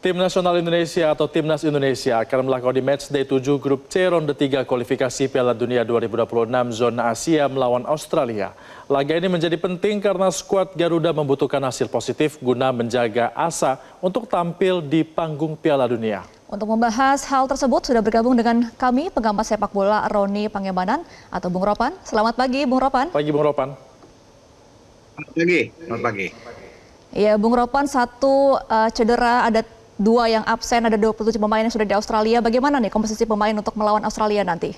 Tim Nasional Indonesia atau Timnas Indonesia akan melakoni matchday 7 grup C ronde 3 kualifikasi Piala Dunia 2026 zona Asia melawan Australia. Laga ini menjadi penting karena skuad Garuda membutuhkan hasil positif guna menjaga asa untuk tampil di panggung Piala Dunia. Untuk membahas hal tersebut sudah bergabung dengan kami pengamat sepak bola Roni Pangemanan atau Bung Ropan. Selamat pagi Bung Ropan. Pagi Bung Ropan. Selamat pagi. Ya Bung Ropan, satu cedera, ada 2 yang absen, ada 27 pemain yang sudah di Australia. Bagaimana nih komposisi pemain untuk melawan Australia nanti?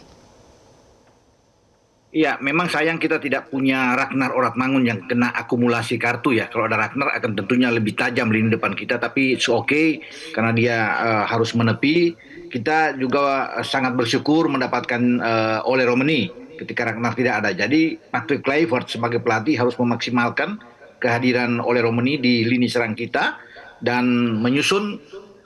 Iya, memang sayang kita tidak punya Ragnar Oratmangun yang kena akumulasi kartu ya. Kalau ada Ragnar akan tentunya lebih tajam lini depan kita, tapi it's okay karena dia harus menepi. Kita juga sangat bersyukur mendapatkan Ole Romeni ketika Ragnar tidak ada. Jadi Patrick Kluivert sebagai pelatih harus memaksimalkan kehadiran Ole Romeni di lini serang kita dan menyusun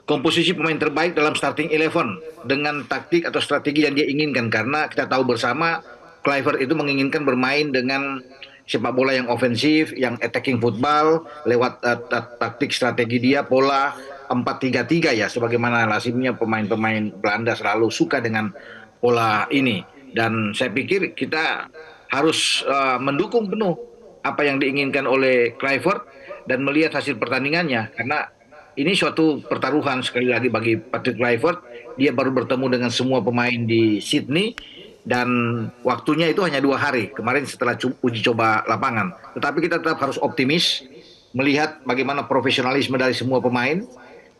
komposisi pemain terbaik dalam starting 11 dengan taktik atau strategi yang dia inginkan, karena kita tahu bersama Kluivert itu menginginkan bermain dengan sepak bola yang ofensif, yang attacking football lewat taktik strategi dia pola 4-3-3 ya, sebagaimana lazimnya pemain-pemain Belanda selalu suka dengan pola ini. Dan saya pikir kita harus mendukung penuh apa yang diinginkan oleh Kluivert dan melihat hasil pertandingannya, karena ini suatu pertaruhan sekali lagi bagi Patrick Kluivert. Dia baru bertemu dengan semua pemain di Sydney dan waktunya itu hanya 2 hari kemarin setelah uji coba lapangan. Tetapi kita tetap harus optimis melihat bagaimana profesionalisme dari semua pemain,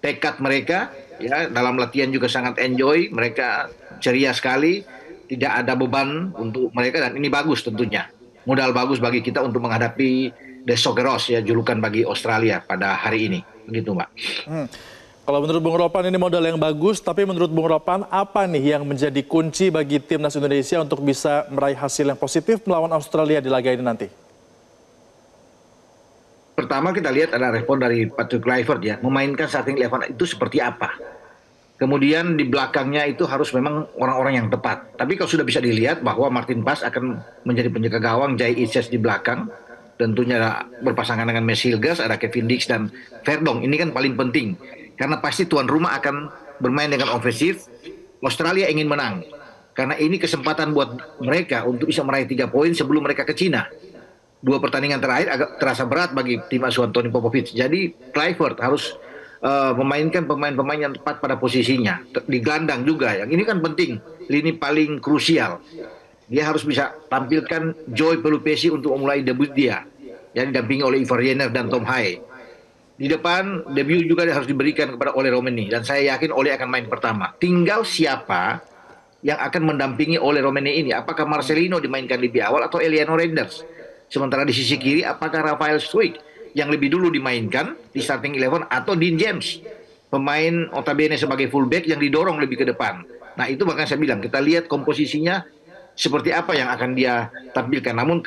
tekad mereka ya, dalam latihan juga sangat enjoy, mereka ceria sekali, tidak ada beban untuk mereka dan ini bagus tentunya. Modal bagus bagi kita untuk menghadapi The Socceroos ya, julukan bagi Australia pada hari ini. Begitu, Mbak. Kalau menurut Bung Ropan ini modal yang bagus, tapi menurut Bung Ropan apa nih yang menjadi kunci bagi Timnas Indonesia untuk bisa meraih hasil yang positif melawan Australia di laga ini nanti? Pertama kita lihat ada respon dari Patrick Kluivert ya, memainkan starting 11 itu seperti apa. Kemudian di belakangnya itu harus memang orang-orang yang tepat. Tapi kalau sudah bisa dilihat bahwa Martin Pas akan menjadi penjaga gawang, Jai Ises di belakang, tentunya berpasangan dengan Mesilgas, ada Kevin Dix dan Verdong. Ini kan paling penting, karena pasti tuan rumah akan bermain dengan ofensif. Australia ingin menang, karena ini kesempatan buat mereka untuk bisa meraih 3 poin sebelum mereka ke Cina. 2 pertandingan terakhir agak terasa berat bagi tim asuhan Tony Popovic. Jadi Kluivert harus memainkan pemain-pemain yang tepat pada posisinya. Di gelandang juga, yang ini kan penting, lini paling krusial. Dia harus bisa tampilkan Joy Pelupesi untuk memulai debut dia, yang didampingi oleh Ivar Jenner dan Tom Haye. Di depan debut juga harus diberikan kepada Ole Romeni, dan saya yakin Ole akan main pertama. Tinggal siapa yang akan mendampingi Ole Romeni ini, apakah Marcelino dimainkan lebih awal atau Eliano Reinders. Sementara di sisi kiri apakah Rafael Struijk yang lebih dulu dimainkan di starting 11 atau Dean James, pemain notabene sebagai fullback yang didorong lebih ke depan. Nah itu makanya saya bilang kita lihat komposisinya seperti apa yang akan dia tampilkan. Namun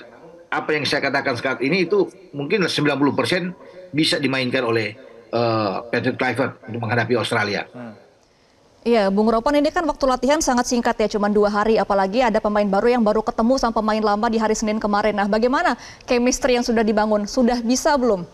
apa yang saya katakan saat ini itu mungkin 90% bisa dimainkan oleh Patrick Kluivert untuk menghadapi Australia. Iya, Bung Ropan, ini kan waktu latihan sangat singkat ya, cuma 2 hari, apalagi ada pemain baru yang baru ketemu sama pemain lama di hari Senin kemarin. Nah, bagaimana chemistry yang sudah dibangun? Sudah bisa belum?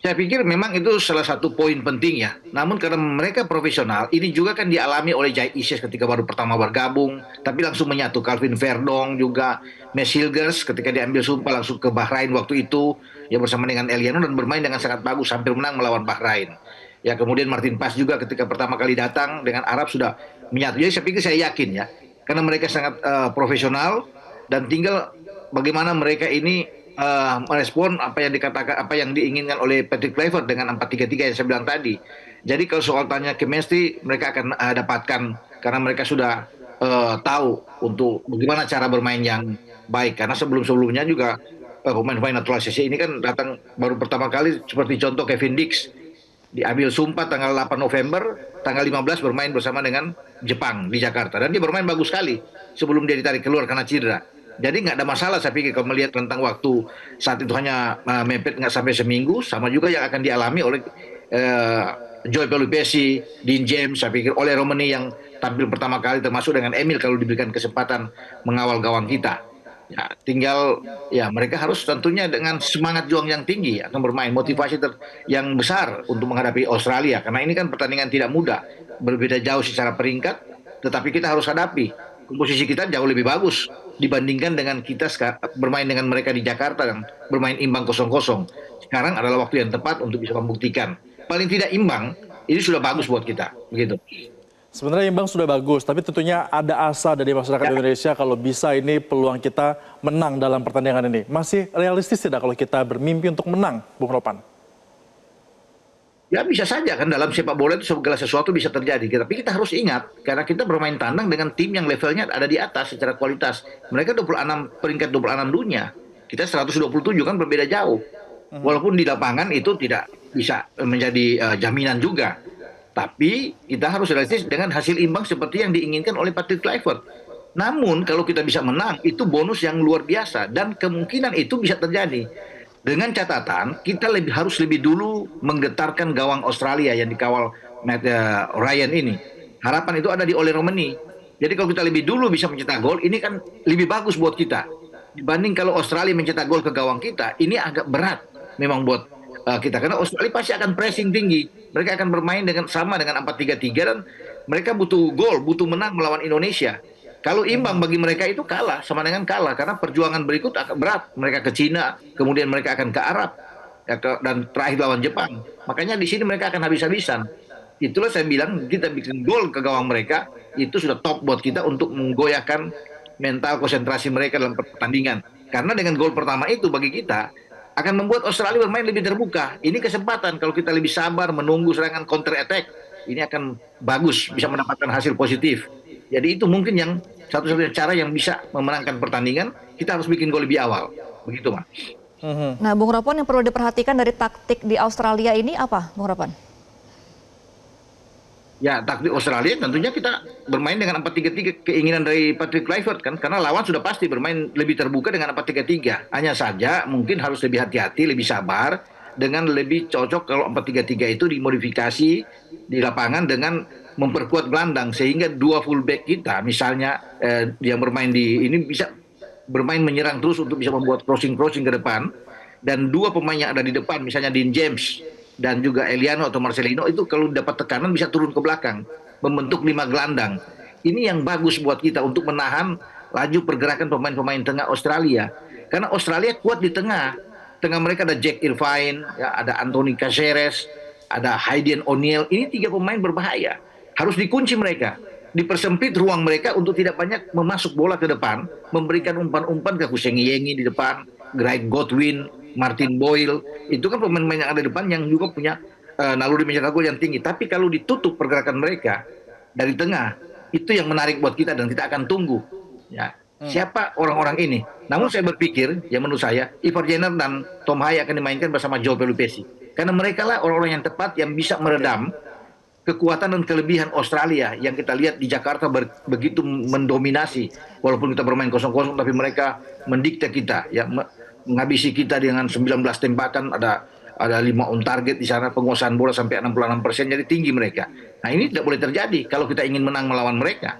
Saya pikir memang itu salah satu poin penting ya. Namun karena mereka profesional, ini juga kan dialami oleh Jai Ises ketika baru pertama bergabung, tapi langsung menyatu. Calvin Verdong juga, Mesilgas ketika diambil sumpah langsung ke Bahrain waktu itu, ya bersama dengan Eliano dan bermain dengan sangat bagus, hampir menang melawan Bahrain. Ya kemudian Martin Pas juga ketika pertama kali datang dengan Arab sudah menyatu. Jadi saya pikir, saya yakin ya, karena mereka sangat profesional dan tinggal bagaimana mereka ini merespon apa yang dikatakan, apa yang diinginkan oleh Patrick Kluivert dengan 4-3-3 yang saya bilang tadi. Jadi kalau soal tanya chemistry mereka akan dapatkan, karena mereka sudah tahu untuk bagaimana cara bermain yang baik. Karena sebelum-sebelumnya juga pemain-pemain naturalisasi ini kan datang baru pertama kali, seperti contoh Kevin Dix diambil sumpah tanggal 8 November, tanggal 15 bermain bersama dengan Jepang di Jakarta. Dan dia bermain bagus sekali sebelum dia ditarik keluar karena cedera. Jadi nggak ada masalah saya pikir kalau melihat tentang waktu saat itu hanya mepet nggak sampai seminggu. Sama juga yang akan dialami oleh Joy Pelupesi, Dean James, saya pikir oleh Romeni yang tampil pertama kali, termasuk dengan Emil kalau diberikan kesempatan mengawal gawang kita. Ya, tinggal ya mereka harus tentunya dengan semangat juang yang tinggi akan bermain motivasi yang besar untuk menghadapi Australia karena ini kan pertandingan tidak mudah, berbeda jauh secara peringkat, tetapi kita harus hadapi posisi kita jauh lebih bagus dibandingkan dengan kita bermain dengan mereka di Jakarta dan bermain imbang 0-0. Sekarang adalah waktu yang tepat untuk bisa membuktikan paling tidak imbang ini sudah bagus buat kita, begitu. Sebenarnya imbang sudah bagus, tapi tentunya ada asa dari masyarakat Indonesia kalau bisa ini peluang kita menang dalam pertandingan ini. Masih realistis tidak kalau kita bermimpi untuk menang, Bung Ropan? Ya bisa saja kan dalam sepak bola itu segala sesuatu bisa terjadi. Tapi kita harus ingat karena kita bermain tandang dengan tim yang levelnya ada di atas secara kualitas. Mereka 26 peringkat 26 dunia. Kita 127 kan berbeda jauh. Walaupun di lapangan itu tidak bisa menjadi jaminan juga. Tapi kita harus realistis dengan hasil imbang seperti yang diinginkan oleh Patrick Kluivert. Namun kalau kita bisa menang itu bonus yang luar biasa dan kemungkinan itu bisa terjadi. Dengan catatan kita harus lebih dulu menggetarkan gawang Australia yang dikawal Ryan ini. Harapan itu ada di Ole Romani. Jadi kalau kita lebih dulu bisa mencetak gol ini kan lebih bagus buat kita. Dibanding kalau Australia mencetak gol ke gawang kita, ini agak berat memang buat kita karena Australia pasti akan pressing tinggi. Mereka akan bermain sama dengan 4-3-3 dan mereka butuh gol, butuh menang melawan Indonesia. Kalau imbang bagi mereka itu kalah, sama dengan kalah karena perjuangan berikut akan berat. Mereka ke Cina, kemudian mereka akan ke Arab dan terakhir lawan Jepang. Makanya di sini mereka akan habis-habisan. Itulah saya bilang kita bikin gol ke gawang mereka itu sudah top buat kita untuk menggoyahkan mental konsentrasi mereka dalam pertandingan. Karena dengan gol pertama itu bagi kita akan membuat Australia bermain lebih terbuka. Ini kesempatan kalau kita lebih sabar menunggu serangan counter attack, ini akan bagus, bisa mendapatkan hasil positif. Jadi itu mungkin yang satu-satunya cara yang bisa memenangkan pertandingan, kita harus bikin gol lebih awal. Begitu, Mas. Nah, Bung Ropan yang perlu diperhatikan dari taktik di Australia ini apa, Bung Ropan? Ya, taktik Australia tentunya kita bermain dengan 4-3-3 keinginan dari Patrick Kluivert kan karena lawan sudah pasti bermain lebih terbuka dengan 4-3-3. Hanya saja mungkin harus lebih hati-hati, lebih sabar dengan lebih cocok kalau 4-3-3 itu dimodifikasi di lapangan dengan memperkuat gelandang sehingga dua fullback kita misalnya yang bermain di ini bisa bermain menyerang terus untuk bisa membuat crossing ke depan dan dua pemain yang ada di depan misalnya Dean James dan juga Eliano atau Marcelino itu kalau dapat tekanan bisa turun ke belakang membentuk 5 gelandang. Ini yang bagus buat kita untuk menahan laju pergerakan pemain-pemain tengah Australia karena Australia kuat di tengah mereka ada Jack Irvine ya, ada Anthony Caceres, ada Hayden O'Neill. Ini 3 pemain berbahaya, harus dikunci mereka, dipersempit ruang mereka untuk tidak banyak memasuk bola ke depan, memberikan umpan-umpan ke Kusengiyengi di depan, Greg Godwin, Martin Boyle, itu kan pemain-pemain yang ada di depan yang juga punya naluri mencetak gol yang tinggi. Tapi kalau ditutup pergerakan mereka dari tengah, itu yang menarik buat kita dan kita akan tunggu. Ya, siapa orang-orang ini? Namun saya berpikir, ya menurut saya, Ivar Jenner dan Tom Hay akan dimainkan bersama Joe Pelupesi. Karena mereka lah orang-orang yang tepat yang bisa meredam kekuatan dan kelebihan Australia yang kita lihat di Jakarta begitu mendominasi. Walaupun kita bermain 0-0, tapi mereka mendikte kita, ya menghabisi kita dengan 19 tembakan, ada 5 on target di sana, penguasaan bola sampai 66%, jadi tinggi mereka. Nah ini tidak boleh terjadi kalau kita ingin menang melawan mereka.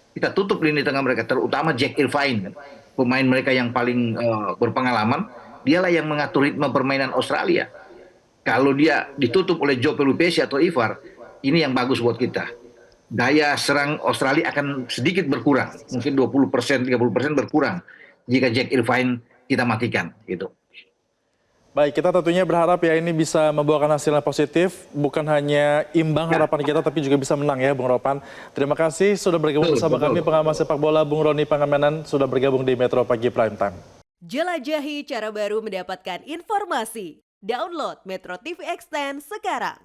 Kita tutup lini tengah mereka, terutama Jack Irvine, pemain mereka yang paling berpengalaman, dialah yang mengatur ritme permainan Australia. Kalau dia ditutup oleh Joe Pelupesi atau Ivar, ini yang bagus buat kita. Daya serang Australia akan sedikit berkurang, mungkin 20%, 30% berkurang jika Jack Irvine kita matikan gitu. Baik, kita tentunya berharap ya ini bisa membawakan hasil yang positif, bukan hanya imbang harapan kita tapi juga bisa menang ya Bung Ropan. Terima kasih sudah bergabung bersama kami pengamat sepak bola Bung Roni Pangamenan sudah bergabung di Metro Pagi Prime Time. Jelajahi cara baru mendapatkan informasi. Download Metro TV Extend sekarang.